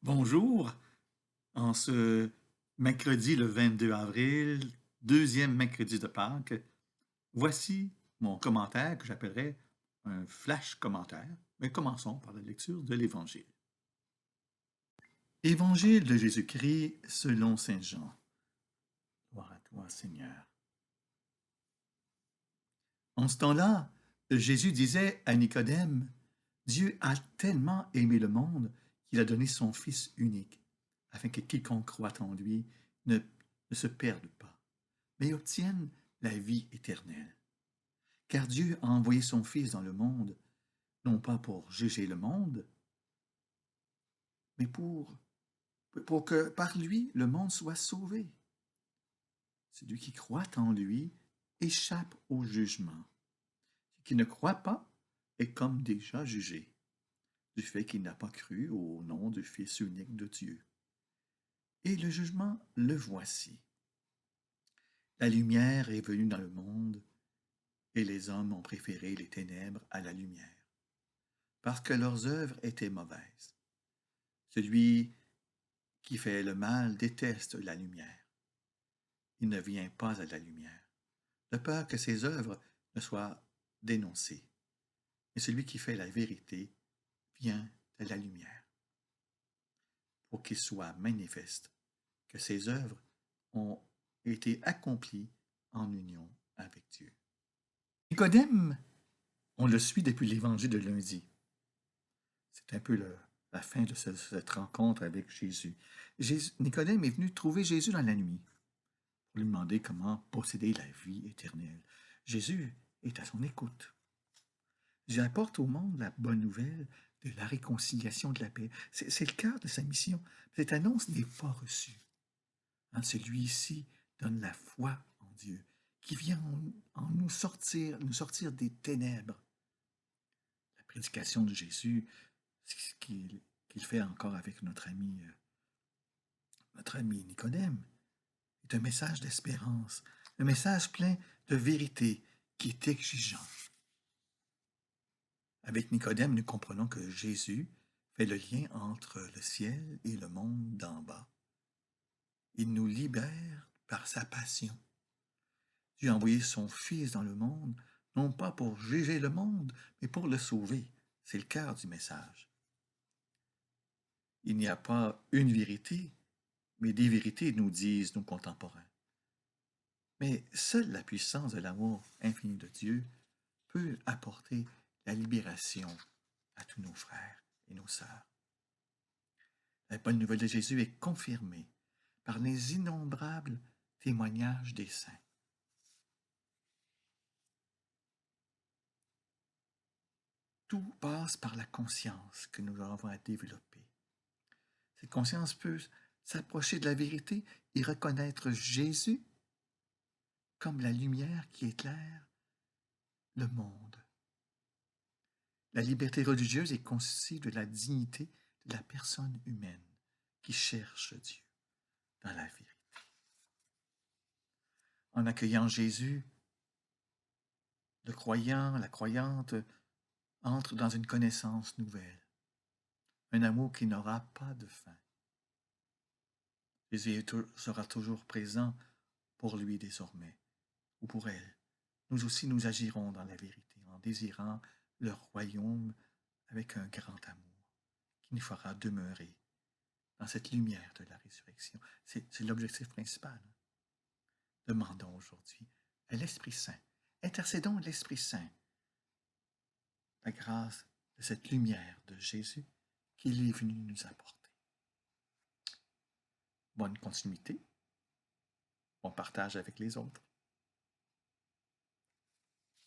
Bonjour, en ce mercredi le 22 avril, deuxième mercredi de Pâques, voici mon commentaire que j'appellerais un flash commentaire. Mais commençons par la lecture de l'Évangile. Évangile de Jésus-Christ selon Saint Jean. Gloire à toi, Seigneur. En ce temps-là, Jésus disait à Nicodème, Dieu a tellement aimé le monde qu'il a donné son Fils unique, afin que quiconque croit en lui ne, ne se perde pas, mais obtienne la vie éternelle. Car Dieu a envoyé son Fils dans le monde, non pas pour juger le monde, mais pour que par lui le monde soit sauvé. Celui qui croit en lui échappe au jugement. Celui qui ne croit pas est comme déjà jugé, du fait qu'il n'a pas cru au nom du Fils unique de Dieu. Et le jugement, le voici. La lumière est venue dans le monde, et les hommes ont préféré les ténèbres à la lumière, parce que leurs œuvres étaient mauvaises. Celui qui fait le mal déteste la lumière. Il ne vient pas à la lumière, de peur que ses œuvres ne soient dénoncées. Et celui qui fait la vérité vient à la lumière, pour qu'il soit manifeste que ses œuvres ont été accomplies en union avec Dieu. Nicodème, on le suit depuis l'évangile de lundi. C'est un peu la fin de cette rencontre avec Jésus. Nicodème est venu trouver Jésus dans la nuit pour lui demander comment posséder la vie éternelle. Jésus est à son écoute. Jésus apporte au monde la bonne nouvelle de la réconciliation, de la paix. C'est le cœur de sa mission. Cette annonce n'est pas reçue. Celui-ci donne la foi en Dieu, qui vient en nous sortir des ténèbres. La prédication de Jésus, c'est ce qu'il fait encore avec notre ami Nicodème, est un message d'espérance, un message plein de vérité qui est exigeant. Avec Nicodème, nous comprenons que Jésus fait le lien entre le ciel et le monde d'en bas. Il nous libère par sa passion. Dieu a envoyé son Fils dans le monde, non pas pour juger le monde, mais pour le sauver. C'est le cœur du message. Il n'y a pas une vérité, mais des vérités, nous disent nos contemporains. Mais seule la puissance de l'amour infini de Dieu peut apporter la libération à tous nos frères et nos sœurs. La bonne nouvelle de Jésus est confirmée par les innombrables témoignages des saints. Tout passe par la conscience que nous avons à développer. Cette conscience peut s'approcher de la vérité et reconnaître Jésus comme la lumière qui éclaire le monde. La liberté religieuse est constituée de la dignité de la personne humaine qui cherche Dieu dans la vérité. En accueillant Jésus, le croyant, la croyante entre dans une connaissance nouvelle, un amour qui n'aura pas de fin. Jésus sera toujours présent pour lui désormais, ou pour elle. Nous aussi, nous agirons dans la vérité en désirant le royaume avec un grand amour qui nous fera demeurer dans cette lumière de la résurrection. C'est l'objectif principal. Demandons aujourd'hui à l'Esprit Saint, intercédons à l'Esprit Saint, la grâce de cette lumière de Jésus qu'il est venu nous apporter. Bonne continuité, bon partage avec les autres.